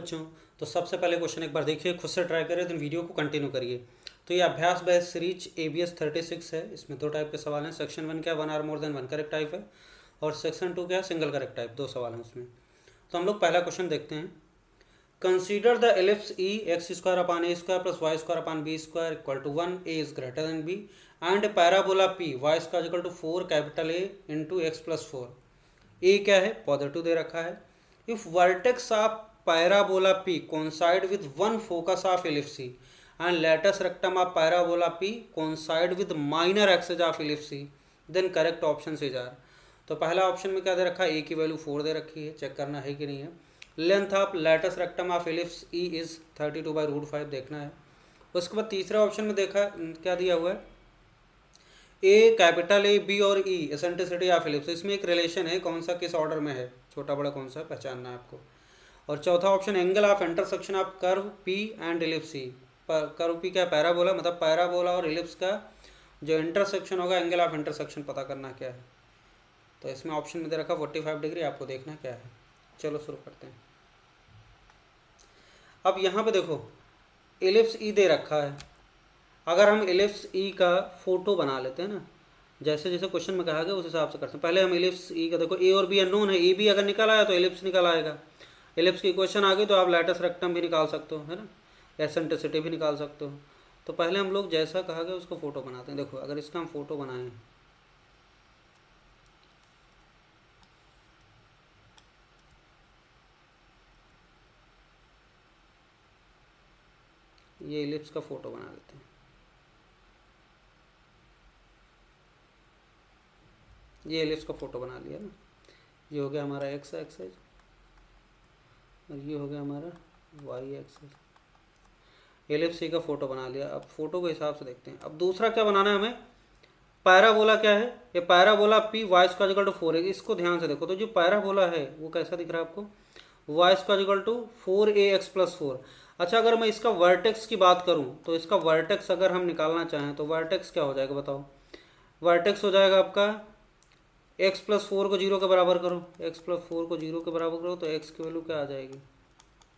बच्चों, तो सबसे पहले क्वेश्चन एक बार देखिए, खुद से ट्राई करिए, देन वीडियो को कंटिन्यू करिए। तो ये अभ्यास बेस्ड सीरीज ABS 36 है। इसमें दो टाइप के सवाल हैं। सेक्शन 1 क्या 1 are more than 1 correct type है, और सेक्शन 2 क्या सिंगल करेक्ट टाइप, दो सवाल हैं उसमें। तो हम लोग पहला क्वेश्चन देखते हैं। Consider the ellipse E X square upon A square plus Y square upon B square equal to 1, A is greater than B, and parabola P Y square equal to 4 capital A into X plus 4। A क्या है, positive दे रखा है। इफ वर्टेक्स ऑफ parabola P coincide with one focus of ellipse C and latus rectum of parabola P coincide with minor axis of ellipse C, then correct options is are। तो पहला ऑप्शन में क्या दे रखा है, ए की वैल्यू 4 दे रखी है, चेक करना है कि नहीं है। Length of latus rectum of ellipse E is 32/√5 देखना है। उसके बाद तीसरा ऑप्शन में देखा क्या दिया हुआ है, ए कैपिटल ए बी और ई एसेंट्रिसिटी ऑफ एलिप्स, इसमें एक रिलेशन है, कौन सा किस ऑर्डर में है, छोटा बड़ा कौन सा पहचानना है आपको। और चौथा option angle of intersection of curve P and ellipse C. Curve P क्या, पैराबोला, मतलब पैराबोला और इलिप्स का जो इंटरसेक्शन होगा, एंगल ऑफ इंटरसेक्शन पता करना क्या है। तो इसमें ऑप्शन में दे रखा 45 डिग्री, आपको देखना क्या है। चलो शुरू करते हैं। अब यहाँ पे देखो इलिप्स ई दे रखा है। अगर हम इलिप्स ई का फोटो बना लेते हैं ना, जैसे जैसे क्वेश्चन में कहा गया उस हिसाब से करते हैं। पहले हम इलिप्स ई का देखो, ए और बी अननोन है, ए बी अगर निकल आया तो इलिप्स निकल आएगा। एलिप्स की क्वेश्चन आ गई तो आप लेटस रेक्टम भी निकाल सकते हो, है ना, एसेंट्रिसिटी भी निकाल सकते हो। तो पहले हम लोग जैसा कहा गया उसको फोटो बनाते हैं। देखो अगर इसका हम फोटो बनाएं, ये एलिप्स का फोटो बना लेते हैं। ये एलिप्स का फोटो बना लिया ना, ये हो गया हमारा एक्स एक्सेस और ये हो गया हमारा वाई एक्सेस। एलिप्स सी का फोटो बना लिया। अब फोटो के हिसाब से देखते हैं। अब दूसरा क्या बनाना है हमें, पैराबोला क्या है, ये parabola P Y square equal to 4 है। इसको ध्यान से देखो, तो जो पैराबोला है वो कैसा दिख रहा है आपको, Y square equal to 4ax plus 4। अच्छा अगर मैं इसका वर्टेक्स की बात करूं तो इसका वर्टेक्स अगर हम निकालना चाहें तो वर्टेक्स क्या हो जाएगा बताओ। वर्टेक्स हो जाएगा आपका x प्लस 4 को 0 के बराबर करो, x प्लस 4 को 0 के बराबर करो तो x की वैल्यू क्या आ जाएगी,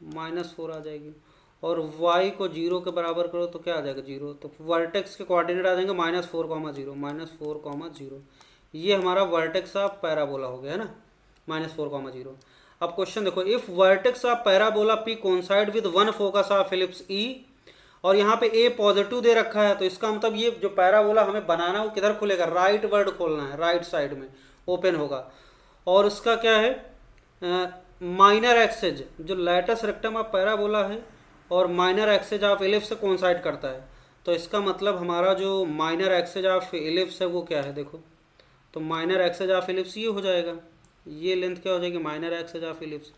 -4 आ जाएगी। और y को 0 के बराबर करो तो क्या आ जाएगा 0। तो वर्टेक्स के कोऑर्डिनेट आ जाएंगे -4, -4, -4, ये हमारा वर्टेक्स ऑफ पैराबोला हो गया है ना, -4, 0। अब क्वेश्चन देखो, इफ वर्टेक्स of parabola p coincide with one focus of ellipse e, और यहाँ पे a पॉजिटिव दे रखा है, तो इसका मतलब ये जो पैराबोला हमें बनाना है वो किधर खुलेगा, राइट वर्ड खोलना है, राइट साइड में ओपन होगा। और उसका क्या है, माइनर एक्सेज जो लेटस रेक्टम ऑफ पैराबोला है और माइनर एक्सेज ऑफ एलिप्स से कोइंसाइड करता है। तो इसका मतलब हमारा जो माइनर एक्सेज ऑफ एलिप्स है वो क्या है, देखो तो माइनर एक्सेज ऑफ एलिप्स ये हो जाएगा, ये लेंथ क्या हो जाएगी माइनर एक्सेज ऑफ एलिप्स।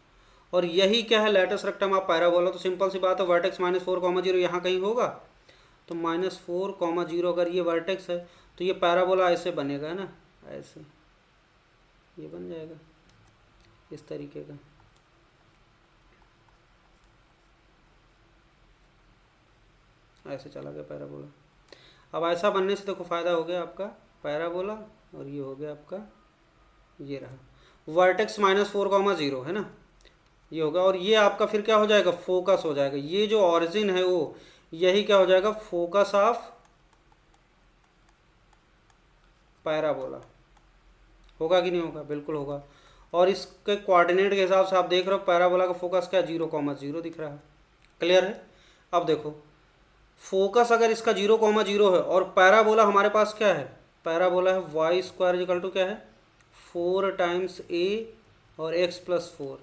और यही क्या है लेटस रेक्टम ऑफ पैराबोला। तो सिंपल सी बात है, वर्टेक्स -4, 0 यहाँ कहीं होगा, तो -4, 0 अगर ये वर्टेक्स है तो ये पैराबोला ऐसे बनेगा, है ना, ऐसे ये बन जाएगा इस तरीके का। ऐसे चला गया पैराबोला। अब ऐसा बनने से देखो फायदा हो गया आपका पैराबोला, और ये हो गया आपका, ये रहा वर्टेक्स -4, 0 है ना, ये होगा। और ये आपका फिर क्या हो जाएगा, फोकस हो जाएगा। ये जो ऑरिजिन है वो यही क्या हो जाएगा, फोकस ऑफ पैराबोला। होगा कि नहीं होगा, बिल्कुल होगा। और इसके कोऑर्डिनेट के हिसाब से आप देख रहे हो पैराबोला का फोकस क्या 0, 0 दिख रहा है, क्लियर है। अब देखो फोकस अगर इसका 0, 0 है और पैराबोला हमारे पास क्या है, पैराबोला है वाई स्क्वायर इक्वल टू क्या है 4 टाइम्स a और x प्लस 4।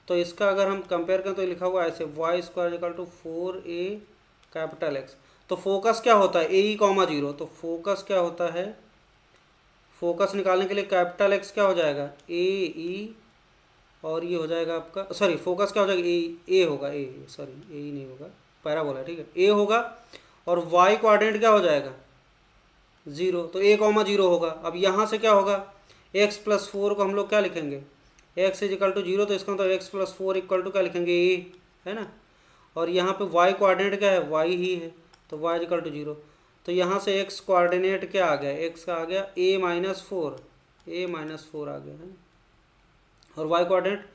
तो इसका अगर हम कंपेयर करें तो लिखा हुआ है ऐसे Y square equal to 4a capital x। तो फोकस क्या होता है a, 0। तो फोकस क्या होता है, फोकस निकालने के लिए कैपिटल x क्या हो जाएगा a e, और ये हो जाएगा आपका, सॉरी फोकस क्या हो जाएगा a होगा, a सॉरी a ही नहीं होगा, पैराबोला ठीक है, a होगा। और y कोऑर्डिनेट क्या हो जाएगा 0, तो a, 0 होगा। अब यहाँ से क्या होगा x प्लस 4 को हम लोग क्या लिखेंगे, x इज इक्वल टू 0, तो इसका मतलब x प्लस 4 इक्वल टू क्या लिखेंगे a, है ना। और यहाँ पे y कोऑर्डिनेट क्या है, y ही है, तो y इक्वल टू 0। तो यहाँ से x कोऑर्डिनेट क्या आ गया, x का आ गया a -4 आ गया है, और y कोऑर्डिनेट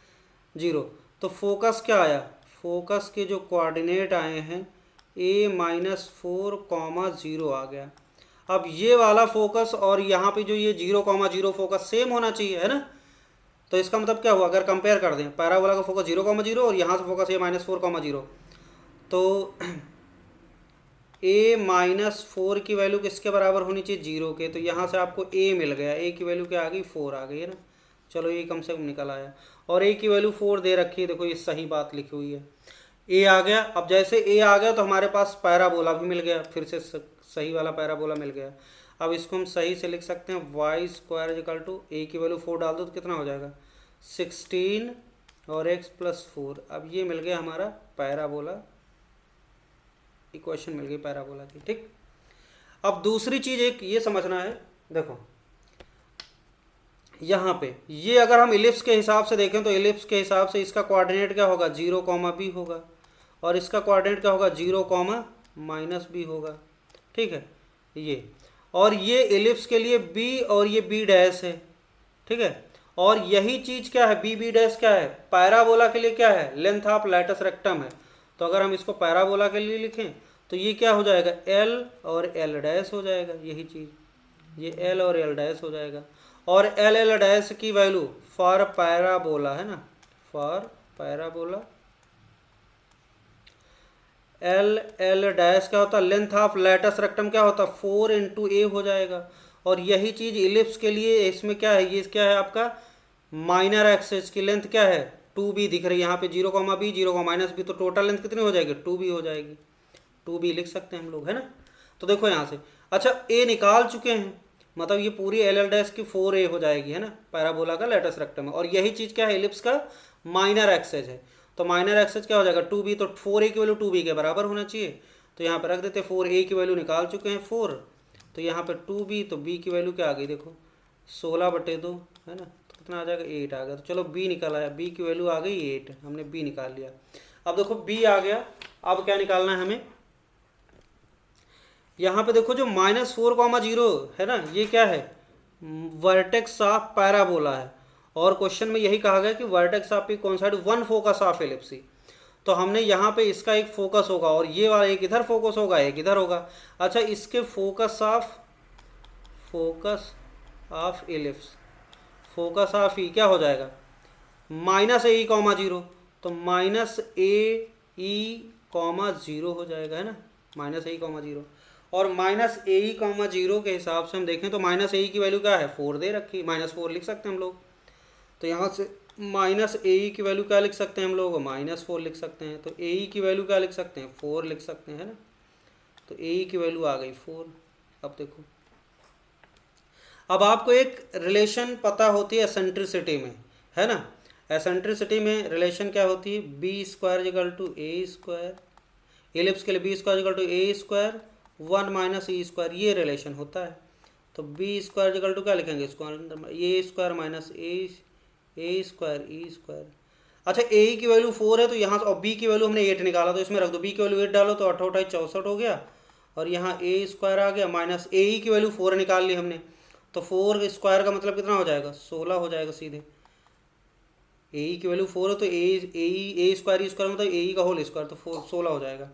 0। तो फोकस क्या आया, फोकस के जो कोऑर्डिनेट आए हैं a-4, 0 आ गया। अब ये वाला फोकस और यहाँ पे जो ये 0, 0 फोकस सेम होना चाहिए, है ना। तो इसका मतलब क्या हुआ, अगर कंपेयर कर दें पैराबोला का फोकस 0, 0 और यहाँ से फोकस a-4, 0, तो a-4 की वैल्यू किसके बराबर होनी चाहिए, 0 के। तो यहाँ से आपको a मिल गया, a की वैल्यू क्या आ गई, 4 आ गई, है ना। चलो ये कम से कम निकल आया। और a की वैल्यू 4 दे रखी है, देखो ये सही बात लिखी हुई है, a आ गया। अब जैसे a आ गया तो हमारे पास पैराबोला भी मिल गया, फिर से सही वाला पैराबोला मिल गया। अब इसको हम सही से लिख सकते हैं y² = a की वैल्यू 4 डाल दो तो कितना हो जाएगा, 16 और x + 4। अब ये मिल गया हमारा पैराबोला, इक्वेशन मिल गई पैराबोला की, ठीक। अब दूसरी चीज एक ये समझना है, देखो यहाँ पे ये अगर हम इलिप्स के हिसाब से देखें तो इलिप्स के हिसाब से इसका कोऑर्डिनेट क्या होगा, 0, b होगा, और इसका कोऑर्डिनेट क्या होगा, 0, -b होगा, ठीक है ये। और ये इलिप्स के लिए b और ये b डैश है, ठीक है। और यही चीज क्या है, b डैश क्या है, पैराबोला के लिए क्या है, लेंथ ऑफ लैटिस रेक्टम है। तो अगर हम इसको पैराबोला के लिए लिखें तो ये क्या हो जाएगा, l और l डैश हो जाएगा, यही चीज, ये l और l डैश हो जाएगा। और l डैश की वैल्यू फॉर पैराबोला, है ना, फॉर पैराबोला l डैश क्या होता है, लेंथ ऑफ लैटिस रेक्टम क्या होता है, 4 × a हो जाएगा। और यही चीज इलिप्स के लिए इसमें क्या है, ये क्या है आपका माइनर एक्सिस की लेंथ क्या है, 2b दिख रही है यहाँ पे, 0, b 0, -b, तो टोटल लेंथ कितनी हो जाएगी, 2b हो जाएगी, 2b लिख सकते हैं हम लोग, है ना। तो देखो यहाँ से, अच्छा a निकाल चुके हैं, मतलब ये पूरी l डैश की 4a हो जाएगी, है ना, पैराबोला का लैटिस रेक्टम है। और यही चीज क्या है, इलिप्स का माइनर एक्सिस है। तो माइनर एक्सिस क्या हो जाएगा, 2b, तो 4a की वैल्यू 2b के बराबर होना चाहिए। तो यहाँ पर रख देते, 4a की वैल्यू निकाल चुके हैं 4, तो यहाँ पर 2b, तो b की वैल्यू क्या आ गई, देखो 16/2, है ना, तो कितना आ जाएगा, 8 आ गया। तो चलो b निकाल आया, b की वैल्यू आ गई 8, हमने b निकाल लिया। अब देखो b आ गया, अब क्या निकालना है हमें, यहाँ पे देखो जो -4, 0 है ना, ये क्या है, वर्टेक्स ऑफ पैराबोला है। और क्वेश्चन में यही कहा गया कि वर्टेक्स ऑफ कौन सा, वन फोकस ऑफ इलिप्स। तो हमने यहाँ पे इसका एक फोकस होगा और ये वाला एक इधर फोकस होगा, एक इधर होगा। अच्छा, इसके focus of ellipse, focus of E क्या हो जाएगा, -AE, 0, तो -AE, 0 हो जाएगा, है ना, -AE, 0। और -AE, 0 के हिसाब से हम देखें तो -AE की वैल्यू क्या है, 4 दे रखी, -4 लिख सकते हैं हम लोग। तो यहाँ से -AE की वैल्यू क्या लिख सकते हैं हम लोग, -4 लिख सकते हैं। तो AE की वैल्यू क्या लिख सकते हैं, 4 लिख सकते हैं, है ना। तो AE की वैल्यू आ गई 4। अब देखो, अब आपको एक रिलेशन पता होती है एसेंट्रिसिटी में, है ना। एसेंट्रिसिटी में रिलेशन क्या होती है, b² = a², इलिप्स के लिए b² = a², 1 - e², ये रिलेशन होता है। तो b² = क्या लिखेंगे इसको, a² - a² e²। अच्छा, a की वैल्यू 4 है तो यहाँ से, और b की वैल्यू हमने 8 निकाला तो इसमें रख दो, b की वैल्यू 8 डालो तो 8 × 8 = 64 हो गया। और यहाँ a² आ गया, माइनस AE की वैल्यू 4 निकाल ली हमने, तो 4² का मतलब कितना हो जाएगा, 16 हो जाएगा सीधे। AE की वैल्यू 4 है तो a² मतलब AE का होल स्क्वायर, तो 16 हो जाएगा।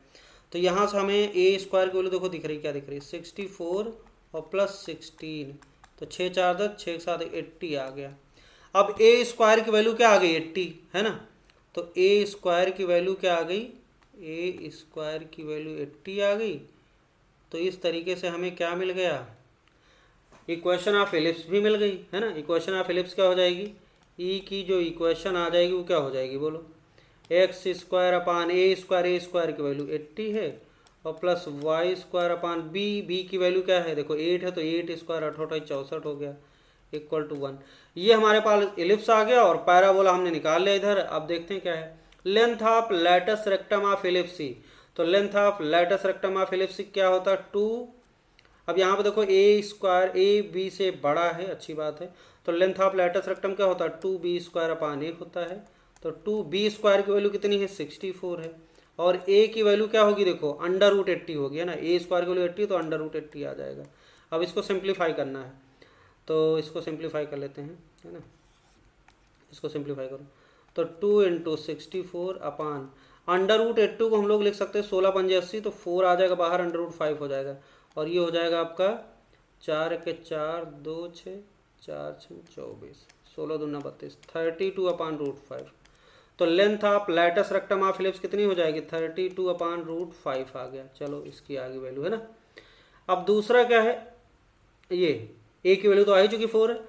तो यहाँ से हमें a² की वैल्यू देखो दिख रही, क्या दिख रही है, 64 और +16, तो 6 × 4 = 10, 6 × 7 = 80 आ गया। अब a² की वैल्यू क्या आ गई, 80, है ना। तो a² की वैल्यू क्या आ गई, a² की वैल्यू 80 आ गई। तो इस तरीके से हमें क्या मिल गया, इक्वेशन ऑफ इलिप्स भी मिल गई, है ना। इक्वेशन ऑफ इलिप्स क्या हो जाएगी, ई की जो इक्वेशन आ जाएगी वो क्या हो जाएगी, बोलो, x² / a² की वैल्यू 80 है, और +y² / b की वैल्यू क्या है, देखो 8 है तो 8² 8 × 8 = 64 हो गया, = 1। ये हमारे पास इलिप्स आ गया और पैराबोला हमने निकाल लिया इधर। अब देखते हैं क्या है, length of latus rectum of ellipse. तो length of latus rectum of ellipse क्या होता है, 2। अब यहाँ पे देखो a b से बड़ा है, अच्छी बात है। तो लेंथ ऑफ लैटिस रेक्टम क्या होता है, 2b² / a होता है। तो 2b² की वैल्यू कितनी है, 64 है। और a की वैल्यू क्या होगी, देखो √80 होगी, है ना। a² की वैल्यू 80 तो √80 आ जाएगा। अब इसको सिंप्लीफाई करना है, तो इसको सिंप्लीफाई कर लेते हैं, है ना। इसको सिंप्लीफाई करो तो 2 × 64 / √82 को हम लोग लिख सकते हैं 16 पंजे 80, तो 4 आ जाएगा बाहर, √5 हो जाएगा, और ये हो जाएगा आपका 4 के 4 2 6 4 6 24, 16 दूना 32, 32/√5। तो length of latus rectum of ellipse कितनी हो जाएगी, 32/√5 आ गया। चलो इसकी आगे वैल्यू है ना। अब दूसरा क्या है, ये ए की वैल्यू तो आ ही चुकी 4 है,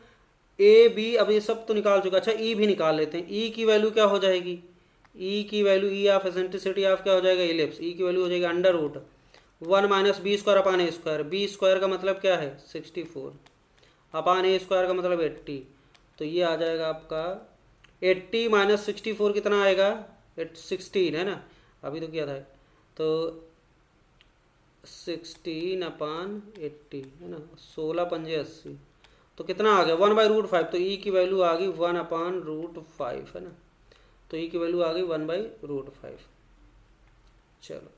ए बी, अब ये सब तो निकाल चुका। अच्छा ई भी निकाल लेते हैं। ई की वैल्यू क्या हो जाएगी, ई की value, E of eccentricity of क्या हो जाएगा, इलिप्स, ई की वैल्यू हो जाएगी √1 - b² बी स्क्वायर का मतलब क्या है 64 अपान ए स्क्वायर का मतलब 80। तो ये आ जाएगा आपका 80 - 64 कितना आएगा, 16 है ना, अभी तो क्या था, तो 16/80 है ना, 16 पंजे 80, तो कितना आ गया 1/√5। तो ई की वैल्यू आ गई 1/√5 है ना, तो ई की वैल्यू आ गई 1/√5। चलो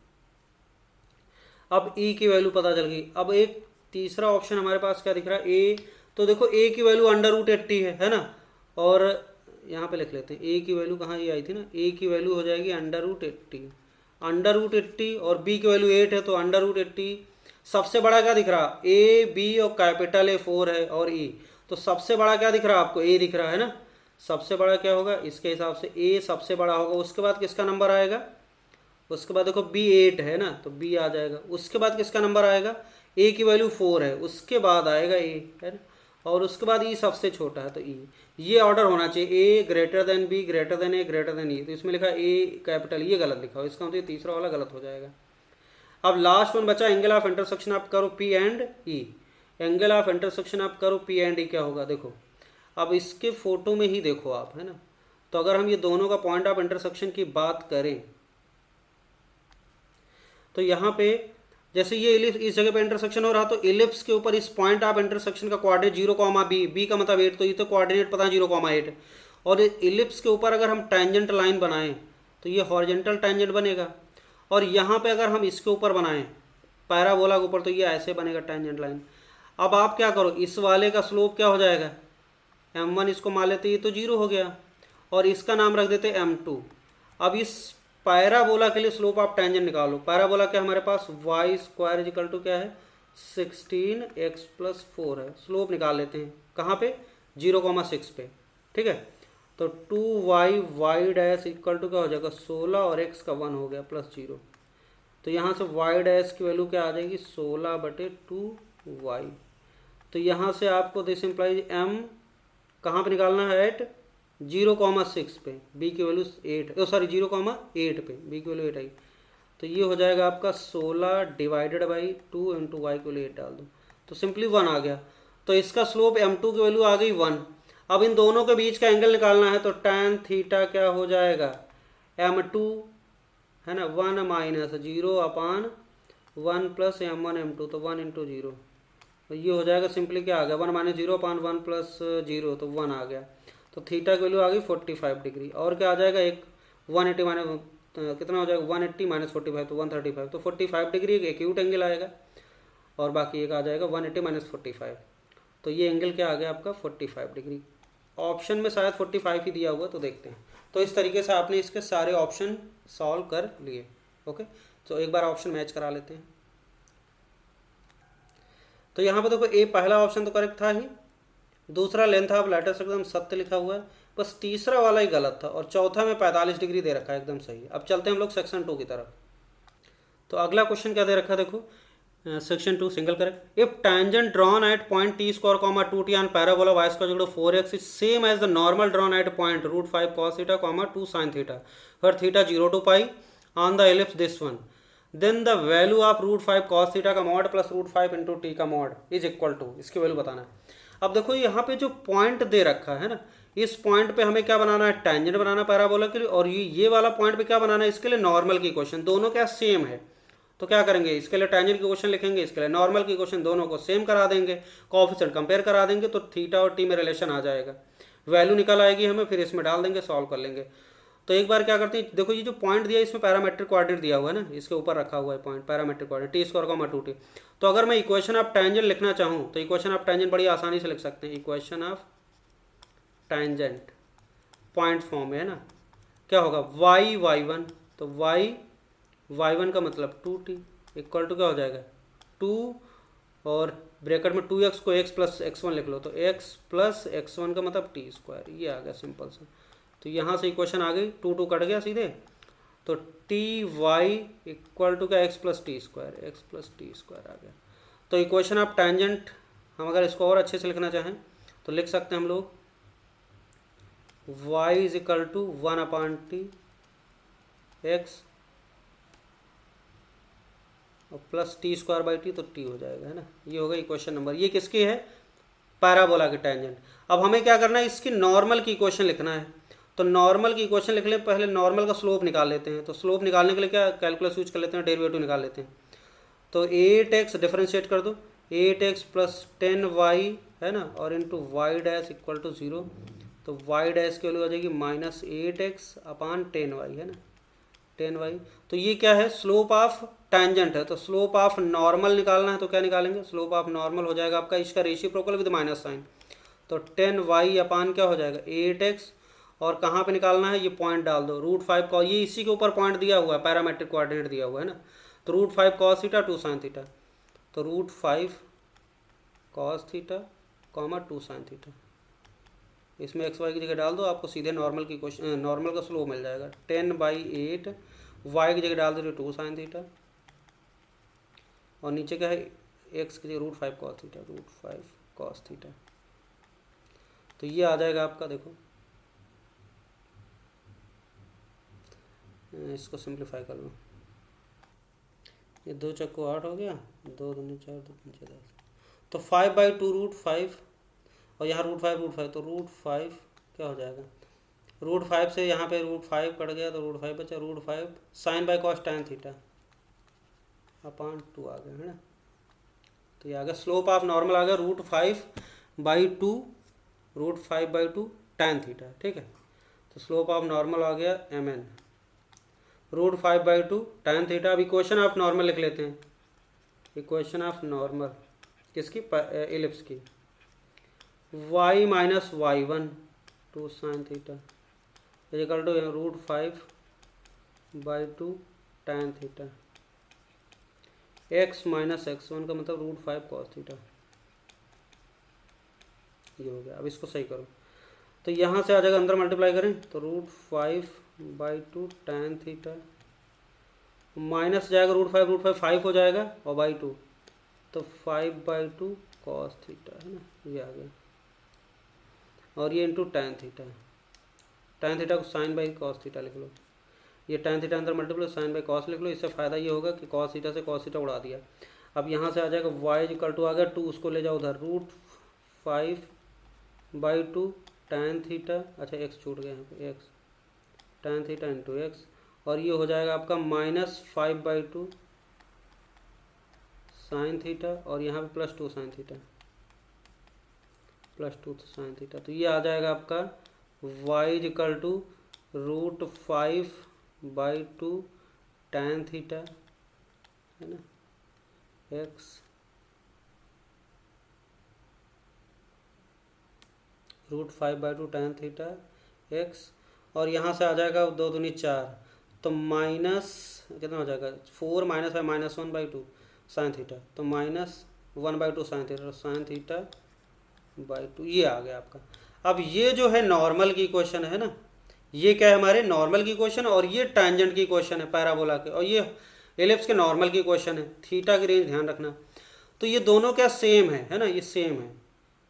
अब ई की वैल्यू पता चल गई। अब एक तीसरा ऑप्शन हमारे पास क्या दिख रहा है, ए, तो देखो ए की वैल्यू √80 है ना, और यहाँ पे लिख लेते हैं ए की वैल्यू, कहाँ ये आई थी ना, ए की वैल्यू हो जाएगी √80 और बी की वैल्यू 8 है, तो √80 सबसे बड़ा क्या दिख रहा, ए बी और कैपिटल ए 4 है और ई, तो सबसे बड़ा क्या दिख रहा है आपको, ए दिख रहा है ना, सबसे बड़ा क्या होगा, इसके हिसाब से ए सबसे बड़ा होगा। उसके बाद किसका नंबर आएगा, उसके बाद देखो बी 8 है ना, तो बी आ जाएगा। उसके बाद किसका नंबर आएगा, ए की वैल्यू 4 है, उसके बाद आएगा ए है ना, और उसके बाद ई सबसे छोटा है तो ई। ये ऑर्डर होना चाहिए, A greater than B greater than A greater than E, तो इसमें लिखा ए कैपिटल, ये गलत लिखा हो, इसका मतलब तीसरा वाला गलत हो जाएगा। अब लास्ट वन बचा एंगल ऑफ इंटरसेक्शन, आप करो P and E, angle of intersection आप करो पी एंड ई, क्या होगा देखो, अब इसके फोटो में ही देखो आप है ना, तो अगर हम ये दोनों का पॉइंट ऑफ इंटरसेक्शन की बात करें, तो यहाँ पे जैसे ये इलिप्स इस जगह पे इंटरसेक्शन हो रहा, तो इलिप्स के ऊपर इस पॉइंट ऑफ इंटरसेक्शन का कोऑर्डिनेट 0, बी का मतलब 8, तो ये तो कोऑर्डिनेट पता है 0,8, और इलिप्स के ऊपर अगर हम टेंजेंट लाइन बनाएं तो ये हॉरिजॉन्टल टेंजेंट बनेगा, और यहाँ पे अगर हम इसके ऊपर बनाएं पैराबोला के ऊपर, तो ये ऐसे बनेगा टेंजेंट लाइन। अब आप क्या करो, इस वाले का स्लोप क्या हो जाएगा, m1 इसको मान लेते, ये तो 0 हो गया, और इसका नाम रख देते m2। अब इस पैराबोला के लिए स्लोप ऑफ टेंजेंट निकालो। पैराबोला क्या हमारे पास y² = क्या है 16x + 4 है। स्लोप निकाल लेते हैं कहाँ पे 0,6 पे, ठीक है, तो 2y y' = क्या हो जाएगा 16 और x का 1 हो गया +0, तो यहाँ से y' की वैल्यू क्या आ जाएगी 16/2y। तो यहाँ से आपको दिस इम्प्लाइज m कहाँ पे निकालना है एट 0,6 पे, बी की वैल्यू 8, सॉरी 0,8 पे, बी की वैल्यू 8 आई, तो ये हो जाएगा आपका 16 / 2 × y की वैल्यू 8 डाल दो, तो सिंपली 1 आ गया। तो इसका स्लोप m2 की वैल्यू आ गई 1। अब इन दोनों के बीच का एंगल निकालना है, तो tan थीटा क्या हो जाएगा m2 है ना, 1 - 0/1 + m1 m2, तो 1 × 0, तो ये हो जाएगा सिंपली क्या आ गया 1 - 0/1 + 0, तो 1 आ गया। तो थीटा की वैल्यू आ गई 45 डिग्री, और क्या आ जाएगा एक 180 माइनस कितना हो जाएगा 180 - 45, तो 135, तो 45 डिग्री एक एक्यूट एंगल आएगा, और बाकी एक आ जाएगा 180 - 45, तो ये एंगल क्या आ गया आपका 45 डिग्री। ऑप्शन में शायद 45 ही दिया हुआ, तो देखते हैं। तो इस तरीके से आपने इसके सारे ऑप्शन सॉल्व कर लिए। ओके, तो एक बार ऑप्शन मैच करा लेते हैं। तो यहाँ पर देखो ए पहला ऑप्शन तो करेक्ट था ही, दूसरा लेंथ ऑफ लैटिस एकदम सत्य लिखा हुआ है, बस तीसरा वाला ही गलत था, और चौथा में 45 डिग्री दे रखा है, एकदम सही है। अब चलते हैं हम लोग सेक्शन 2 की तरफ। तो अगला क्वेश्चन क्या दे रखा है देखो, section 2 single correct, if tangent drawn at point t², 2t on parabola y² 4x is same as the normal drawn at point √5 cos θ, 2 sin θ, where θ 0 to π on the ellipse this one, then the value of √5 cos θ का mod plus √5 × t का mod is equal to, इसकी value बताना है। अब देखो यहाँ पे जो पॉइंट दे रखा है ना, इस पॉइंट पे हमें क्या बनाना है, टेंजेंट बनाना पैराबोला के लिए, और ये वाला पॉइंट पे क्या बनाना है, इसके लिए नॉर्मल की इक्वेशन, दोनों क्या सेम है। तो क्या करेंगे, इसके लिए टेंजेंट की इक्वेशन लिखेंगे, इसके लिए नॉर्मल की इक्वेशन, दोनों को सेम करा देंगे, कोएफिशिएंट कंपेयर करा देंगे, तो थीटा और टी में रिलेशन आ जाएगा, वैल्यू निकल आएगी हमें, फिर इसमें डाल देंगे, सॉल्व कर लेंगे। तो एक बार क्या करते हैं, देखो ये जो पॉइंट दिया है इसमें पैरामेट्रिक कोऑर्डिनेट दिया हुआ है ना, इसके ऊपर रखा हुआ है point parametric coordinate t² 2t। तो अगर मैं इक्वेशन ऑफ टेंजेंट लिखना चाहूँ तो इक्वेशन ऑफ टेंजेंट बड़ी आसानी से लिख सकते हैं, equation of tangent point form में है ना, क्या होगा y y1, तो y1 का मतलब 2t इक्वल टू क्या हो जाएगा 2 और ब्रैकेट में 2x को x प्लस x1 लिख लो तो x प्लस x1 का मतलब टी स्क्वायर, ये आ गया सिंपल सा। तो यहाँ से इक्वेशन आ गई, 2 कट गया सीधे, तो टी वाई इक्वल टू क्या एक्स प्लस टी स्क्वायर आ गया। तो इक्वेशन ऑफ टेंजेंट हम अगर इसको और अच्छे से लिखना चाहें तो लिख सकते हैं हम लोग y is equal to 1/t x और plus T square by T, तो टी हो जाएगा, है ना। ये होगा इक्वेशन नंबर, ये किसकी है, पैराबोला की टेंजेंट। अब हमें क्या करना है, इसकी नॉर्मल की इक्वेशन लिखना है। तो नॉर्मल की इक्वेशन लिख लें, पहले नॉर्मल का स्लोप निकाल लेते हैं। तो स्लोप निकालने के लिए क्या कैलकुलस यूज कर लेते हैं, डेरिवेटिव निकाल लेते हैं। तो 8x डिफरेंशिएट कर दो, 8x प्लस 10y है ना, और into Y dash equal to 0। तो वाई डैश की वैल्यू आ जाएगी -8x/10y है ना, 10y। तो ये क्या है, स्लोप ऑफ टेंजेंट है। तो स्लोप ऑफ नॉर्मल निकालना है तो क्या निकालेंगे, स्लोप ऑफ नॉर्मल हो जाएगा आपका इसका रेसिप्रोकल विद माइनस साइन। तो 10y अपान क्या हो जाएगा 8x, और कहाँ पे निकालना है, ये पॉइंट डाल दो √5 का, ये इसी के ऊपर पॉइंट दिया हुआ है, पैरामेट्रिक कोऑर्डिनेट दिया हुआ है ना। तो √5 cos थीटा 2 sin थीटा, तो √5 cos थीटा 2 sin थीटा, इसमें एक्स वाई की जगह डाल दो, आपको सीधे नॉर्मल की क्वेश्चन नॉर्मल का स्लोप मिल जाएगा। 10/8 वाई की जगह डाल दो 2 sin थीटा, और नीचे क्या है एक्स की जगह √5 cos थीटा, √5 cos थीटा। तो ये आ जाएगा आपका, देखो इसको सिंप्लीफाई कर लो, ये 2 चक्को 8 हो गया, 2 दूनी 4, 2 5 10। तो 5/2 √5, और यहाँ √5 तो √5 क्या हो जाएगा, √5 से यहाँ पे √5 कट गया तो √5 बचा, √5 sin by cos tan theta upon 2 आ गया, है ना। तो ये आ गया स्लोप ऑफ नॉर्मल आ गया √5/2 tan थीटा, ठीक है। तो स्लोप ऑफ नॉर्मल आ गया mn √5/2 tan थीटा। अब इक्वेशन ऑफ नॉर्मल लिख लेते हैं, इक्वेशन ऑफ नॉर्मल किसकी, एलिप्स की, y minus y1 2 sin theta equal to √5/2 tan theta, x minus x1 का मतलब √5 cos थीटा, ये हो गया। अब इसको सही करो, तो यहाँ से आ जाएगा, अंदर मल्टीप्लाई करें तो √5/2 tan थीटा, माइनस जाएगा √5 5 हो जाएगा, और बाई 2 तो 5/2 cos थीटा, है ना, ये आ गया। और ये इंटू tan थीटा को sin बाई cos थीटा लिख लो, ये tan थीटा अंदर मल्टीप्लाई sin बाई cos लिख लो। इससे फ़ायदा ये होगा कि cos थीटा से cos थीटा उड़ा दिया। अब यहाँ से आ जाएगा y इक्वल टू आ गया 2, उसको ले जाओ उधर, √5/2 tan थीटा, अच्छा x छूट गया यहाँ पे, x tan theta into x, और ये हो जाएगा आपका -5/2 sin थीटा, और यहाँ पे +2 sin थीटा, +2 sin थीटा। तो ये आ जाएगा आपका y equal to √5/2 tan theta, है ना, x √5/2 tan थीटा x, और यहाँ से आ जाएगा 2 दूनी 4, तो माइनस कितना हो जाएगा 4 माइनस है -1/2 sin थीटा, तो -1/2 sin theta, sin theta by 2, ये आ गया आपका। अब ये जो है नॉर्मल की क्वेश्चन है ना, ये क्या है हमारे नॉर्मल की क्वेश्चन, और ये टेंजेंट की क्वेश्चन है पैराबोला के, और ये एलिप्स के नॉर्मल की क्वेश्चन है। थीटा की रेंज ध्यान रखना। तो ये दोनों क्या सेम है ना, ये सेम है।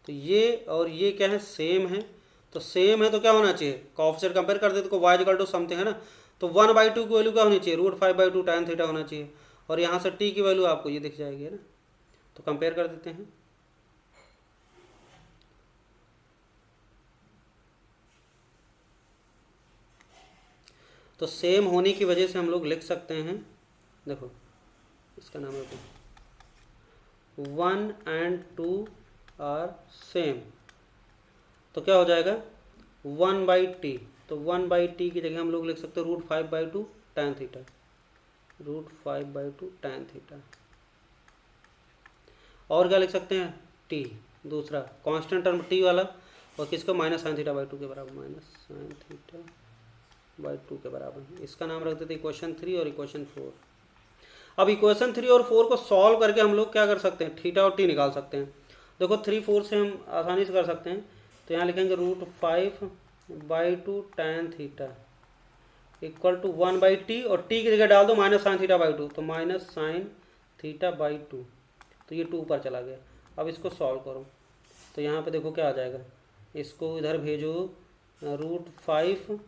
तो ये और ये क्या है, सेम है। तो सेम है तो क्या होना चाहिए, कोएफिशिएंट कंपेयर कर दे तो y इक्वल टू समथिंग है ना, तो 1/2 की वैल्यू क्या होनी चाहिए, √5/2 tan थीटा होना चाहिए, और यहाँ से t की वैल्यू आपको ये दिख जाएगी, है ना। तो कंपेयर कर देते हैं, तो सेम होने की वजह से हम लोग लिख सकते हैं, देखो इसका नाम है 1 and 2 आर सेम, तो क्या हो जाएगा 1/t, तो 1/t की जगह हम लोग लिख सकते हैं √5/2 tan थीटा, √5/2 tan थीटा। और क्या लिख सकते हैं, t दूसरा कांस्टेंट टर्म t वाला, और किसको -sin थीटा/2 के बराबर, -sin थीटा/2 बाई 2 के बराबर। इसका नाम रख देते इक्वेशन 3 और इक्वेशन 4। अब इक्वेशन 3 और 4 को सॉल्व करके हम लोग क्या कर सकते हैं, थीटा और टी निकाल सकते हैं। देखो 3 4 से हम आसानी से कर सकते हैं। तो यहाँ लिखेंगे √5/2 tan theta equal to 1/t, और टी की जगह डाल दो -sin θ/2, तो -sin θ/2। तो ये 2 पर चला गया। अब इसको सॉल्व करो तो यहाँ पे देखो क्या आ जाएगा, इसको इधर भेजो √5,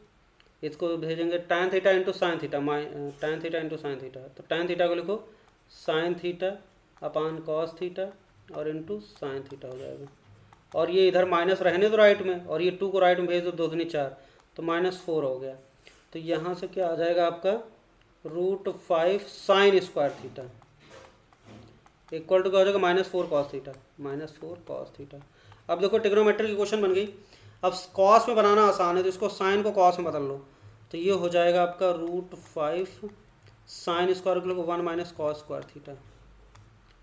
इसको भेजेंगे tan theta into sine theta, tan theta into sine theta. तो tan थीटा को लिखो sin theta upon cos theta और इंटू साइन थीटा हो जाएगा। और ये इधर माइनस रहने दो राइट में, और ये 2 को राइट में भेज दो, 2 दूनी 4, तो -4 हो गया। तो यहाँ से क्या आ जाएगा आपका √5 sin square theta equal to क्या हो जाएगा -4 cos थीटा, -4 cos थीटा। अब देखो ट्रिग्नोमेट्री की क्वेश्चन बन गई। अब कॉस में बनाना आसान है, तो इसको साइन को कॉस में बदल लो। तो ये हो जाएगा आपका √5 sin स्क्वायर को 1 - cos square theta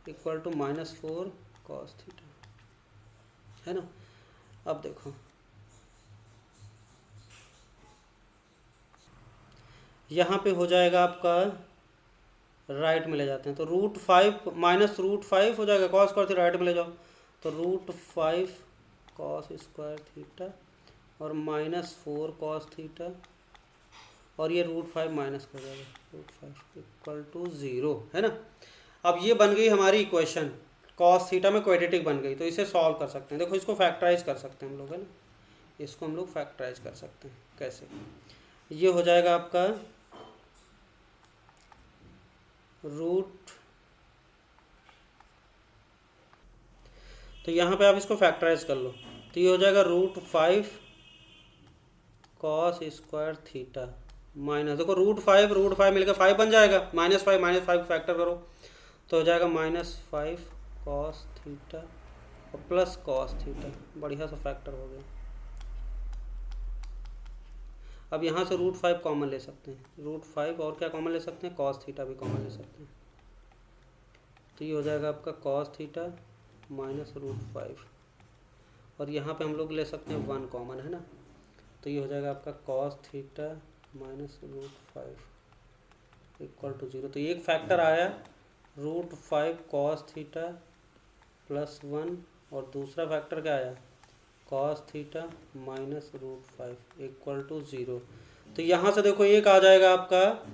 equal to -4 cos theta, है ना। अब देखो यहाँ पे हो जाएगा आपका, राइट में ले जाते हैं तो √5 माइनस √5 हो जाएगा cos स्क्वायर थीटा, राइट में ले जाओ तो √5 cos स्क्वायर थीटा और -4 cos थीटा, और ये √5 माइनस कर जाएगा √5 इक्वल टू 0, है ना। अब ये बन गई हमारी इक्वेशन, cos थीटा में क्वाड्रेटिक बन गई। तो इसे सॉल्व कर सकते हैं। देखो इसको फैक्टराइज कर सकते हैं हम लोग, है ना। इसको हम लोग फैक्टराइज कर सकते हैं। कैसे, ये हो जाएगा आपका तो यहाँ पे आप इसको फैक्टराइज कर लो, तो ये हो जाएगा √5 cos स्क्वायर थीटा माइनस, देखो √5 मिलकर 5 बन जाएगा, -5 फैक्टर करो तो हो जाएगा -5 cos थीटा और प्लस cos थीटा, बढ़िया सा फैक्टर हो गया। अब यहाँ से √5 कॉमन ले सकते हैं, √5 और क्या कॉमन ले सकते हैं, cos थीटा भी कॉमन ले सकते हैं। तो ये हो जाएगा आपका cos थीटा माइनस √5, और यहाँ पे हम लोग ले सकते हैं 1 कॉमन, है ना। तो ये हो जाएगा आपका cos theta minus √5 equal to 0। तो एक फैक्टर आया √5 cos थीटा प्लस 1, और दूसरा फैक्टर क्या आया cos theta minus √5 equal to 0। तो यहाँ से देखो एक आ जाएगा आपका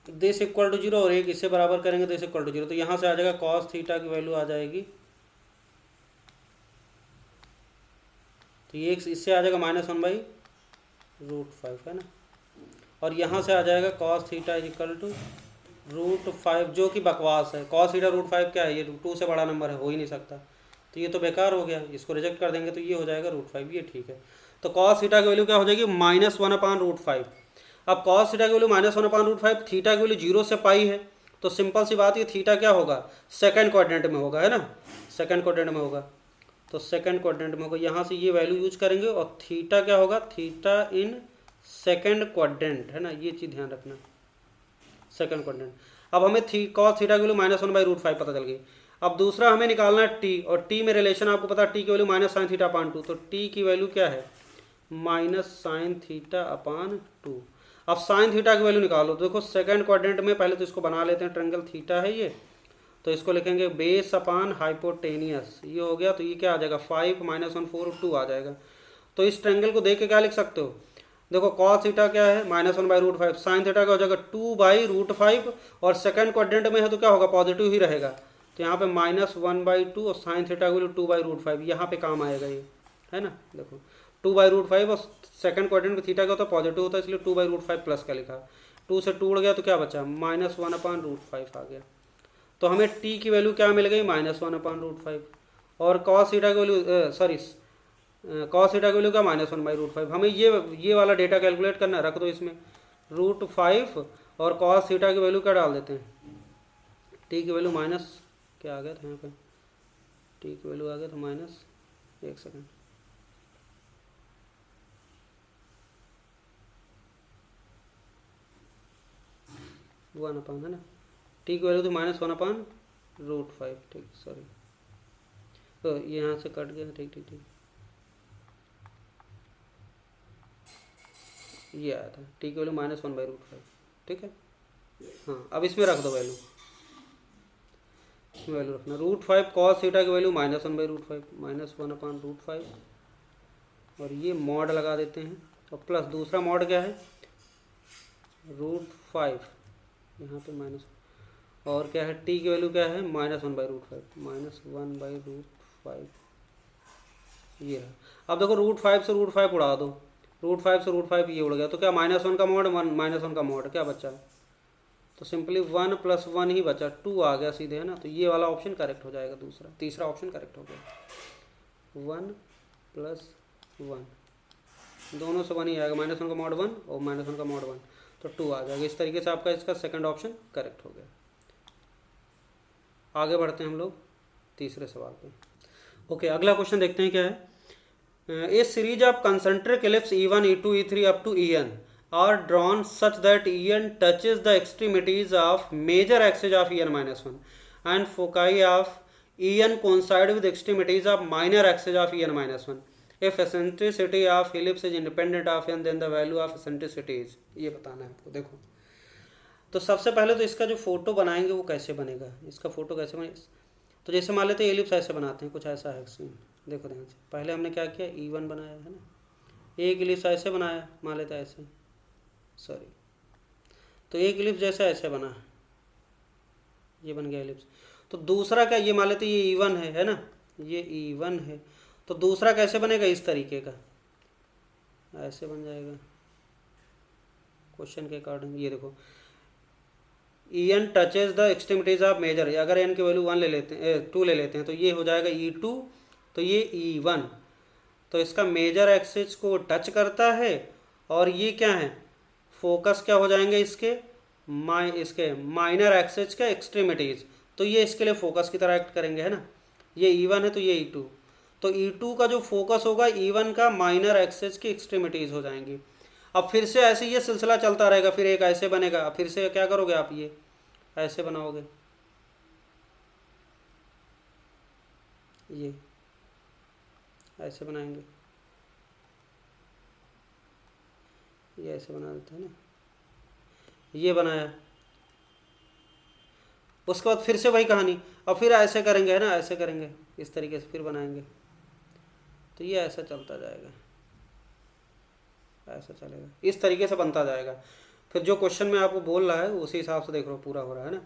दिस इक्वल टू 0, और एक इससे बराबर करेंगे तो इस इक्वल टू 0। तो यहाँ से आ जाएगा cos थीटा की वैल्यू आ जाएगी, तो ये इससे आ जाएगा -1/√5, है ना। और यहाँ से आ जाएगा cos थीटा इक्वल टू √5, जो कि बकवास है। cos थीटा √5 क्या है, ये 2 से बड़ा नंबर है, हो ही नहीं सकता। तो ये तो बेकार हो गया, इसको रिजेक्ट कर देंगे। तो ये हो जाएगा √5, ये ठीक है। तो cos थीटा की वैल्यू क्या हो जाएगी -1/√5। अब cos थीटा की वैल्यू -1/√5, थीटा की वैल्यू 0 से पाई है, तो सिंपल सी बात है, थीटा क्या होगा, सेकंड क्वाड्रेंट में होगा, है ना, सेकंड क्वाड्रेंट में होगा। तो सेकंड क्वाड्रेंट में होगा, यहाँ से ये वैल्यू यूज करेंगे, और थीटा क्या होगा, थीटा इन सेकंड क्वाड्रेंट, है ना, ये चीज़ ध्यान रखना, सेकंड क्वाड्रेंट। अब हमें cos थीटा की वैल्यू -1/√5 पता चल गई। अब दूसरा हमें निकालना है t, और t में रिलेशन आपको पता है, t की वैल्यू -sin θ/2, तो t की वैल्यू क्या है -sin θ/2। अब sin थीटा की वैल्यू निकालो। तो देखो सेकंड क्वाड्रेंट में पहले तो इसको बना लेते हैं, ट्रायंगल थीटा है ये, तो इसको लिखेंगे बेस अपान हाइपोटेनियस, ये हो गया। तो ये क्या आ जाएगा 5 -1 4 2 आ जाएगा। तो इस ट्रायंगल को देख के क्या लिख सकते हो, देखो cos थीटा क्या है -1/√5, साइन थीटा का हो जाएगा 2/√5, और सेकंड क्वाड्रेंट में है तो क्या होगा, पॉजिटिव ही रहेगा। तो यहाँ पे -1/2 और साइन थीटा की वैल्यू 2/√5, यहाँ पे काम आएगा ये, है ना। देखो 2/√5, और सेकंड क्वाड्रेंट में थीटा का होता है पॉजिटिव होता है, इसलिए 2/√5 प्लस का लिखा। 2 से 2 उड़ गया तो क्या बचा, -1/√5 आ गया। तो हमें t की वैल्यू क्या मिल गई, -1/√5, और cos थीटा की वैल्यू cos थीटा की वैल्यू क्या -1/√5। हमें ये वाला डेटा कैलकुलेट करना है, रख दो इसमें √5, और cos थीटा की वैल्यू क्या डाल देते हैं, t की वैल्यू माइनस क्या आ गया था यहाँ पे, t की वैल्यू आ गया था -1 सेकेंड, है ना, t की वैल्यू थी -1/√5, ठीक, सॉरी, तो यहाँ से कट गया, ठीक ठीक ठीक। ये आया था, टी की वैल्यू -1/√5, ठीक है। हाँ, अब इसमें रख दो वैल्यू, इसमें वैल्यू रखना √5 cos थीटा की वैल्यू -1/√5, -1/√5, और ये मॉड लगा देते हैं, और प्लस दूसरा मॉड क्या है, √5 यहाँ पे माइनस, और क्या है, टी की वैल्यू क्या है, -1/√5, -1/√5, ये है। अब देखो √5 से √5 उड़ा दो, √5 से √5 ये उड़ गया, तो क्या -1 का मॉड, -1 का मॉड क्या बचा, तो सिंपली 1 + 1 ही बचा, 2 आ गया सीधे, है ना। तो ये वाला ऑप्शन करेक्ट हो जाएगा, तीसरा ऑप्शन करेक्ट हो गया। 1 + 1 दोनों से 1 ही आएगा, -1 का मॉड 1 और -1 का मॉड 1, तो 2 आ जाएगा। इस तरीके से आपका इसका सेकंड ऑप्शन करेक्ट हो गया। आगे बढ़ते हैं हम लोग तीसरे सवाल पे। ओके, अगला क्वेश्चन देखते हैं क्या है। A series of concentric ellipse E1, E2, E3 up to En are drawn such that En touches the extremities of major axis of En-1 and foci of En coincide with extremities of minor axis of En-1. If eccentricity of ellipse is independent of n, then the value of eccentricity is, ये बताना है आपको। देखो, तो सबसे पहले तो इसका जो फोटो बनाएंगे वो कैसे बनेगा, इसका फोटो कैसे बनेगा। तो जैसे मान लेते हैं एलिप्स ऐसे बनाते हैं, कुछ ऐसा है सीन, देखो ध्यान से। पहले हमने क्या किया, E1 बनाया है ना, एक एलिप्स ऐसे बनाया, मान लेते हैं ऐसे, सॉरी, तो एक एलिप्स जैसा ऐसे बना, ये बन गया एलिप्स। तो दूसरा क्या, ये मान लेते हैं ये E1 है ना, ये E1 है, तो दूसरा कैसे बनेगा, इस तरीके का ऐसे बन जाएगा क्वेश्चन के अकॉर्डिंग। ये देखो, En touches the extremities of major, अगर n की वैल्यू 1 ले लेते हैं, 2 ले लेते हैं, तो ये हो जाएगा E2, तो ये E1, तो इसका मेजर एक्सिस को टच करता है, और ये क्या है, फोकस क्या हो जाएंगे इसके माइनर एक्सिस के एक्सट्रीमिटीज, तो ये इसके लिए फोकस की तरह एक्ट करेंगे, है ना। ये E1 है तो ये E2, तो E2 का जो फोकस होगा E1 का माइनर एक्सिस की एक्सट्रीमिटीज हो जाएंगी। अब फिर से ऐसे ये सिलसिला चलता रहेगा, फिर एक ऐसे बनेगा, फिर से क्या करोगे आप, ये ऐसे बनाओगे, ये ऐसे बनाएंगे, ये ऐसे बना देते हैं ना, ये बनाया, उसके बाद फिर से वही कहानी, और फिर ऐसे करेंगे, है ना, ऐसे करेंगे, इस तरीके से फिर बनाएंगे, तो ये ऐसा चलता जाएगा, ऐसा चलेगा, इस तरीके से बनता जाएगा। फिर जो क्वेश्चन में आपको बोल रहा है उसी हिसाब से देख लो पूरा हो रहा है ना।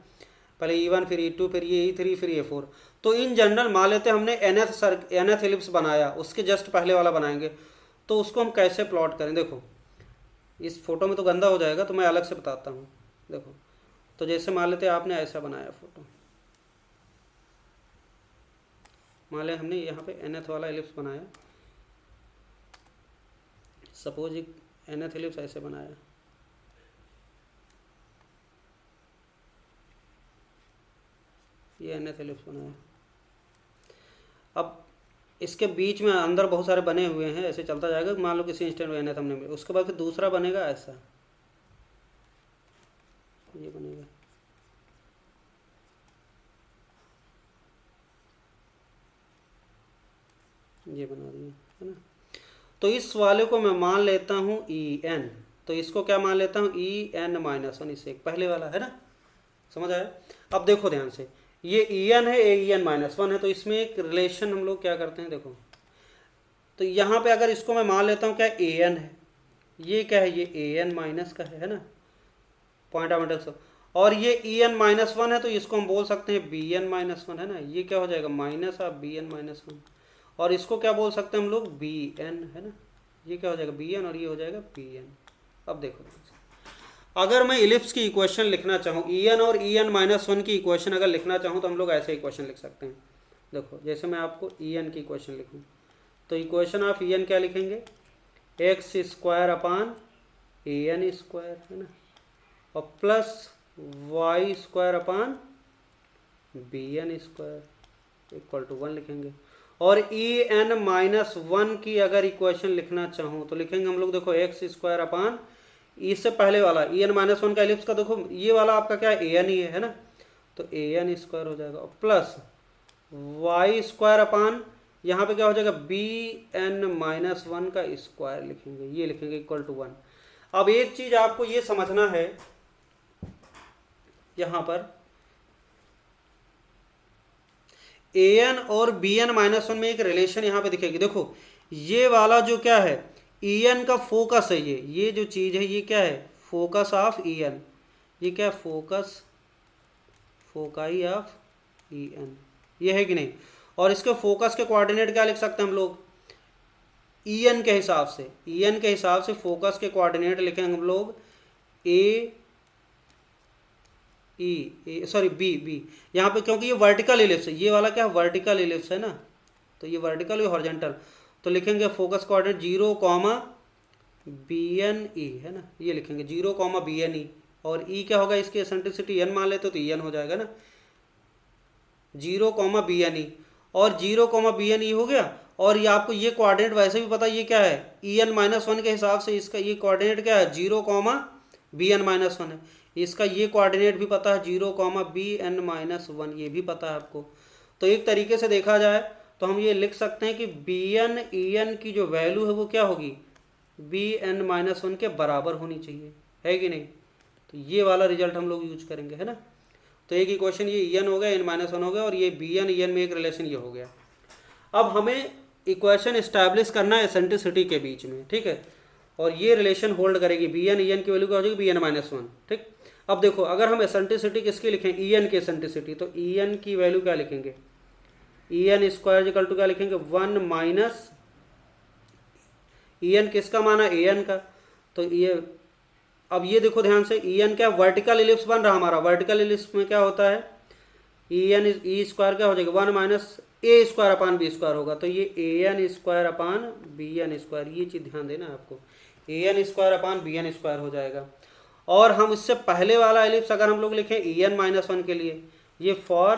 पहले E1, फिर E2, फिर ये E3, फिर E4। तो इन जनरल मान लेते हैं हमने nth एलिप्स बनाया, उसके जस्ट पहले वाला बनाएंगे, तो उसको हम कैसे प्लॉट करें। देखो, इस फोटो में तो गंदा हो जाएगा, तो मैं अलग से बताता हूँ। देखो, तो जैसे मान लेते हैं आपने ऐसा बनाया फोटो, मान लें हमने यहाँ पे nth वाला एलिप्स बनाया, सपोज एक nth एलिप्स ऐसे बनाया, ये nth एलिप्स बनाया। अब इसके बीच में अंदर बहुत सारे बने हुए हैं, ऐसे चलता जाएगा, मान लो किसी इंस्टेंट में nth हमने, उसके बाद फिर दूसरा बनेगा ऐसा, ये बनेगा, ये बना दिया, है ना। तो इस वाले को मैं मान लेता हूँ En, तो इसको क्या मान लेता हूँ En-1, इससे एक पहले वाला, है ना, समझ आया। अब देखो ध्यान से, ये En है, ये En-1 है, तो इसमें एक रिलेशन हम लोग क्या करते हैं, देखो, तो यहाँ पे अगर इसको मैं मान लेता हूँ क्या An है, ये क्या है, ये An- का है ना, पॉइंट ऑफ इंटरेस्ट, और ये En-1 है, तो इसको हम बोल सकते हैं Bn-1, है ना, ये क्या हो जाएगा माइनस ऑफ Bn-1, और इसको क्या बोल सकते हैं हम लोग Bn, है ना, ये क्या हो जाएगा Bn, और ये हो जाएगा Bn। अब देखो, अगर मैं इलिप्स की इक्वेशन लिखना चाहूँ, En और En-1 की इक्वेशन अगर लिखना चाहूँ, तो हम लोग ऐसे इक्वेशन लिख सकते हैं। देखो, जैसे मैं आपको En की इक्वेशन लिखूँ, तो इक्वेशन ऑफ En क्या लिखेंगे, x² An², है ना, और plus y² Bn² equal to 1 लिखेंगे। और En-1 की अगर इक्वेशन लिखना चाहूँ तो लिखेंगे हम लोग, देखो, x² इससे पहले वाला En-1 का एलिप्स का, देखो ये वाला आपका क्या है, An ही है ना, तो An² हो जाएगा, और प्लस y² यहाँ पे क्या हो जाएगा Bn-1 का स्क्वायर लिखेंगे, ये लिखेंगे इक्वल टू 1। अब एक चीज आपको ये समझना है, यहां पर an और bn माइनस वन में एक रिलेशन यहां पे दिखेगी। देखो ये वाला जो क्या है, en का फोकस है, ये जो चीज है ये क्या है, फोकस ऑफ en, ये क्या है, फोकाई ऑफ en, ये है कि नहीं। और इसके फोकस के कोऑर्डिनेट क्या लिख सकते हैं हम लोग, en के हिसाब से, en के हिसाब से फोकस के कोऑर्डिनेट लिखेंगे हम लोग a सॉरी बी यहाँ पे, क्योंकि ये वर्टिकल इलिप्स है, ये वाला क्या वर्टिकल इलिप्स है ना, तो ये वर्टिकल और हॉरिजॉन्टल, तो लिखेंगे फोकस कोऑर्डिनेट 0, BNE है ना, ये लिखेंगे 0, BNE, और ई क्या होगा, इसकी एसेंट्रिसिटी n मान लेते तो n हो जाएगा ना, 0, BNE, और 0, BNE हो गया। और ये आपको ये कोऑर्डिनेट वैसे भी पता, ये क्या है en माइनस वन के हिसाब से इसका ये कोऑर्डिनेट क्या है 0, BN माइनस वन है, इसका ये कोऑर्डिनेट भी पता है 0, BN माइनस वन, ये भी पता है आपको। तो एक तरीके से देखा जाए तो हम ये लिख सकते हैं कि BN EN की जो वैल्यू है वो क्या होगी, BN माइनस वन के बराबर होनी चाहिए, है कि नहीं। तो ये वाला रिजल्ट हम लोग यूज करेंगे, है ना। तो एक इक्वेशन ये EN हो गया, n माइनस वन हो गया, और ये BN EN में एक रिलेशन ये हो गया। अब हमें इक्वेशन इस्टेब्लिश करना है एसेंट्रिसिटी के बीच में, ठीक है, और ये रिलेशन होल्ड करेगी, BN EN की वैल्यू क्या हो जाएगी, BN माइनस वन, ठीक। अब देखो अगर हम एसेंट्रिसिटी किसकी लिखें, EN की एसेंट्रिसिटी, तो EN की वैल्यू क्या लिखेंगे, EN स्क्वायर इक्वल टू क्या लिखेंगे 1 माइनस, EN किसका माना, AN का, तो ये अब ये देखो ध्यान से, EN क्या वर्टिकल इलिप्स बन रहा हमारा, वर्टिकल इलिप्स में क्या होता है, EN ई स्क्वायर क्या हो जाएगा 1 माइनस ए स्क्वायर अपान बी स्क्वायर होगा, तो ये AN square upon BN square, ये चीज़ ध्यान देना आपको, AN square upon BN square हो जाएगा। और हम इससे पहले वाला एलिप्स अगर हम लोग लिखें EN माइनस वन के लिए, ये फॉर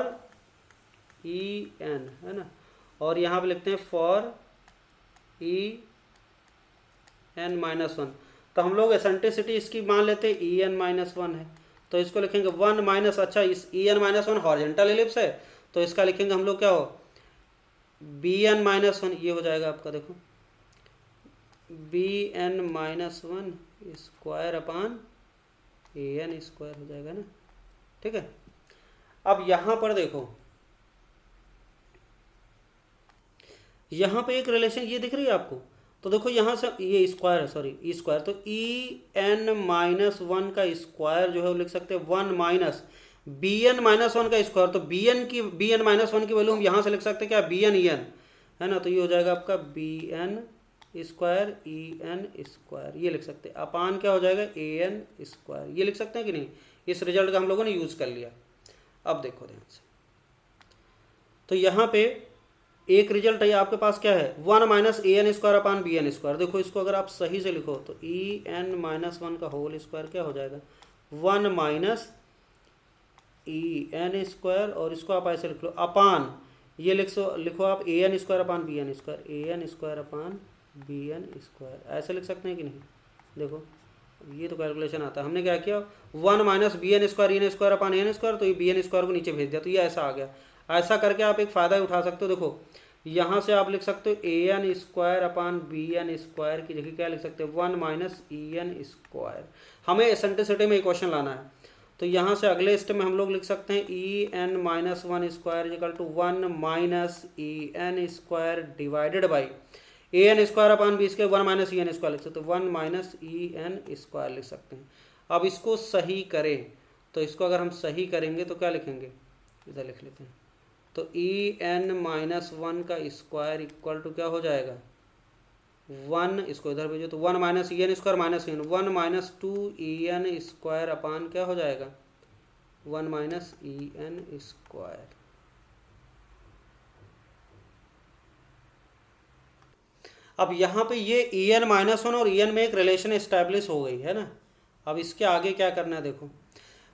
EN है ना, और यहाँ पे लिखते हैं फॉर EN माइनस वन, तो हम लोग एसेंट्रिसिटी इसकी मान लेते हैं EN माइनस वन है, तो इसको लिखेंगे 1 माइनस, अच्छा इस EN minus one horizontal ellipse है, तो इसका लिखेंगे हम लोग क्या हो BN माइनस वन, ये हो जाएगा आपका, देखो BN minus one square upon AN square हो जाएगा ना, ठीक है। अब यहाँ पर देखो, यहाँ पे एक रिलेशन ये दिख रही है आपको, तो देखो यहाँ से ये स्क्वायर है, सॉरी ई स्क्वायर, तो EN माइनस वन का स्क्वायर जो है वो लिख सकते हैं 1 माइनस BN माइनस वन का स्क्वायर, तो BN माइनस वन की वैल्यू हम यहाँ से लिख सकते हैं क्या, BN EN है ना, तो ये हो जाएगा आपका BN स्क्वायर EN स्क्वायर, ये लिख सकते हैं, अपान क्या हो जाएगा AN स्क्वायर, ये लिख सकते हैं कि नहीं। इस रिजल्ट का हम लोगों ने यूज कर लिया। अब देखो ध्यान से, तो यहाँ पे एक रिजल्ट है आपके पास क्या है 1 minus AN square upon BN square, देखो इसको अगर आप सही से लिखो तो EN माइनस वन का होल स्क्वायर क्या हो जाएगा 1 माइनस EN स्क्वायर, और इसको आप ऐसे लिख लो अपान, ये लिखो आप AN square upon BN square, AN square upon BN square, ऐसे लिख सकते हैं कि नहीं। देखो ये तो कैलकुलेशन आता है, हमने क्या किया 1 minus BN square EN square upon AN square, तो ये BN स्क्वायर को नीचे भेज दिया, तो ये ऐसा आ गया। ऐसा करके आप एक फ़ायदा उठा सकते हो, देखो यहाँ से आप लिख सकते हो AN square upon BN square की जगह क्या लिख सकते हो 1 माइनस EN स्क्वायर। हमें एसेंट्रिसिटी में इक्वेशन लाना है, तो यहाँ से अगले स्टेप में हम लोग लिख सकते हैं EN minus one square equal to 1 minus EN square divided by AN square upon B square 1 minus EN square लिख सकते हैं, 1 माइनस EN स्क्वायर लिख सकते हैं। अब इसको सही करें, तो इसको अगर हम सही करेंगे तो क्या लिखेंगे, इधर लिख लेते हैं, तो EN माइनस वन का स्क्वायर इक्वल टू क्या हो जाएगा 1, इसको इधर भेजो तो 1 minus EN square minus EN 1 minus 2 EN square upon क्या हो जाएगा 1 माइनस EN स्क्वायर। अब यहाँ पे ये EN माइनस वन और EN में एक रिलेशन एस्टैब्लिश हो गई है ना। अब इसके आगे क्या करना है, देखो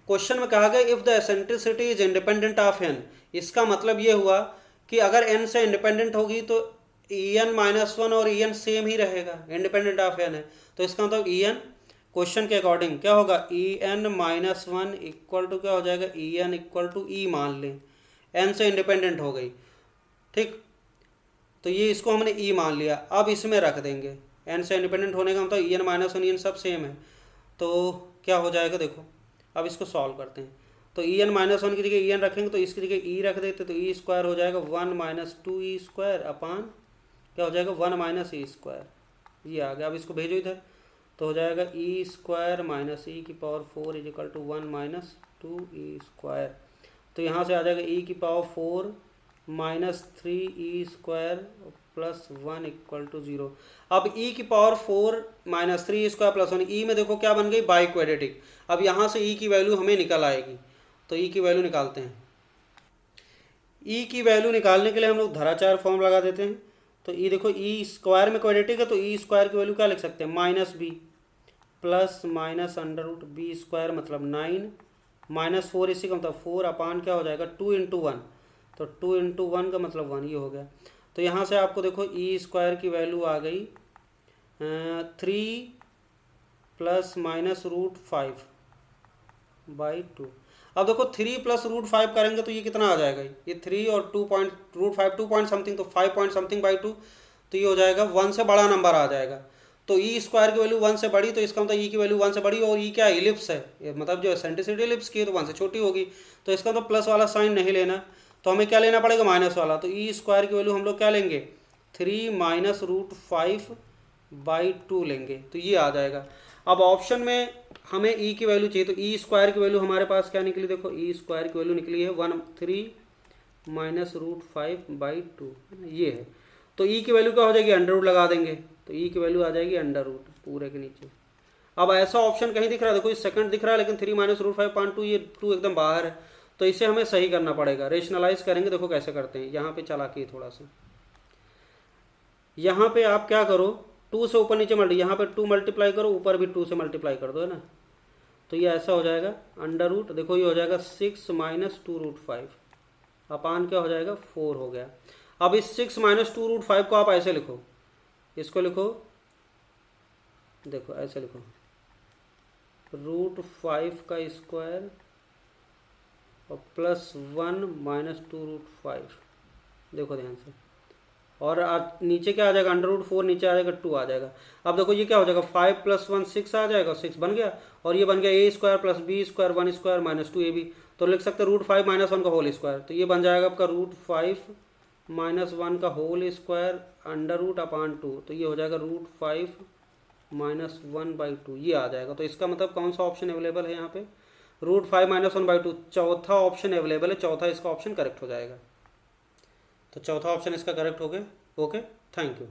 क्वेश्चन में कहा गया if the eccentricity is independent of n, इसका मतलब ये हुआ कि अगर n से इंडिपेंडेंट होगी तो EN माइनस वन और EN सेम ही रहेगा, इंडिपेंडेंट ऑफ n है, तो इसका मतलब EN क्वेश्चन के अकॉर्डिंग क्या होगा EN minus one equal to क्या हो जाएगा EN इक्वल टू ई मान लें, n से इंडिपेंडेंट हो गई, ठीक, तो ये इसको हमने ई मान लिया। अब इसमें रख देंगे n से इंडिपेंडेंट होने का मतलब EN माइनस वन EN सब सेम है, तो क्या हो जाएगा देखो, अब इसको सॉल्व करते हैं। तो ई एन माइनस वन की जगह ई एन रखेंगे तो इसकी जगह ई रख देते, तो ई स्क्वायर हो जाएगा 1 माइनस 2 ई स्क्वायर अपान क्या हो जाएगा 1 माइनस ई स्क्वायर, ये आ गया। अब इसको भेजो इधर, तो हो जाएगा ई स्क्वायर माइनस ई की power 4 is equal to 1 minus 2 E square. तो यहाँ से आ जाएगा ई की power 4 minus 3 E square plus 1 equal to 0। अब ई की power 4 minus 3 square plus 1, E में देखो क्या बन गई बाई क्वाड्रेटिक। अब यहाँ से ई की वैल्यू हमें निकल आएगी, तो ई की वैल्यू निकालते हैं। ई की वैल्यू निकालने के लिए हम लोग धराचार फॉर्म लगा देते हैं। तो ई देखो ई स्क्वायर में क्वाड्रेटिक है, तो ई स्क्वायर की वैल्यू क्या लिख सकते हैं minus B plus minus under root B square मतलब 9 माइनस 4 इसी का मतलब 4 अपान क्या हो जाएगा 2 इंटू 1, तो 2 इंटू 1 का मतलब 1, ये हो गया। तो यहाँ से आपको देखो ई स्क्वायर की वैल्यू आ गई 3 प्लस माइनस रूट 5 बाई 2। अब देखो 3 प्लस रूट 5 करेंगे तो ये कितना आ जाएगा, ये 3 और 2 पॉइंट रूट 5 2 पॉइंट समथिंग, तो 5 पॉइंट समथिंग बाई 2, तो ये हो जाएगा 1 से बड़ा नंबर आ जाएगा। तो ई स्क्वायर की वैल्यू 1 से बड़ी, तो इसका मतलब ई की वैल्यू 1 से बड़ी, और ई क्या इलिप्स है, ये मतलब जो एसेंट्रिसिटी इलिप्स की है तो 1 से छोटी होगी, तो इसका मतलब प्लस वाला साइन नहीं लेना, तो हमें क्या लेना पड़ेगा माइनस वाला। तो ई स्क्वायर की वैल्यू हम लोग क्या लेंगे 3 माइनस रूट 5 बाई 2 लेंगे, तो ये आ जाएगा। अब ऑप्शन में हमें ई की वैल्यू चाहिए, तो ई स्क्वायर की वैल्यू हमारे पास क्या निकली, देखो ई स्क्वायर की वैल्यू निकली है 3 माइनस रूट 5 बाई 2, ये है। तो ई की वैल्यू क्या हो जाएगी अंडर रूट लगा देंगे, तो ई की वैल्यू आ जाएगी अंडर रूट पूरे के नीचे। अब ऐसा ऑप्शन कहीं दिख रहा है, देखो इस सेकंड दिख रहा है, लेकिन 3 माइनस रूट 5 पॉइंट 2, ये 2 एकदम बाहर है, तो इसे हमें सही करना पड़ेगा, रेशनलाइज करेंगे। देखो कैसे करते हैं, यहाँ पे चालाकी थोड़ा सा, यहाँ पे आप क्या करो 2 से ऊपर नीचे मल्टी, यहाँ पे 2 मल्टीप्लाई करो, ऊपर भी 2 से मल्टीप्लाई कर दो, है ना। तो ये ऐसा हो जाएगा अंडर रूट, देखो ये हो जाएगा 6 माइनस 2 रूट 5 अपान क्या हो जाएगा 4 हो गया। अब इस 6 माइनस 2 रूट 5 को आप ऐसे लिखो, इसको लिखो, देखो ऐसे लिखो रूट 5 का स्क्वायर और प्लस 1 माइनस 2 रूट 5, देखो ध्यान से, और नीचे क्या आ जाएगा अंडर रूट 4, नीचे आ जाएगा 2 आ जाएगा। अब देखो ये क्या हो जाएगा 5 प्लस 1 6 आ जाएगा, 6 बन गया, और ये बन गया A square plus B square 1 square minus 2 A B, तो लिख सकते हैं रूट 5 माइनस 1 का होल स्क्वायर, तो ये बन जाएगा आपका रूट 5 माइनस 1 का होल स्क्वायर अंडर रूट अपान 2, तो ये हो जाएगा रूट 5 माइनस 1 बाई 2, ये आ जाएगा। तो इसका मतलब कौन सा ऑप्शन अवेलेबल है यहाँ पे, रूट 5 माइनस 1 बाई 2, चौथा ऑप्शन अवेलेबल है, चौथा इसका ऑप्शन करेक्ट हो जाएगा। तो चौथा ऑप्शन इसका करेक्ट हो गया। Okay, thank you.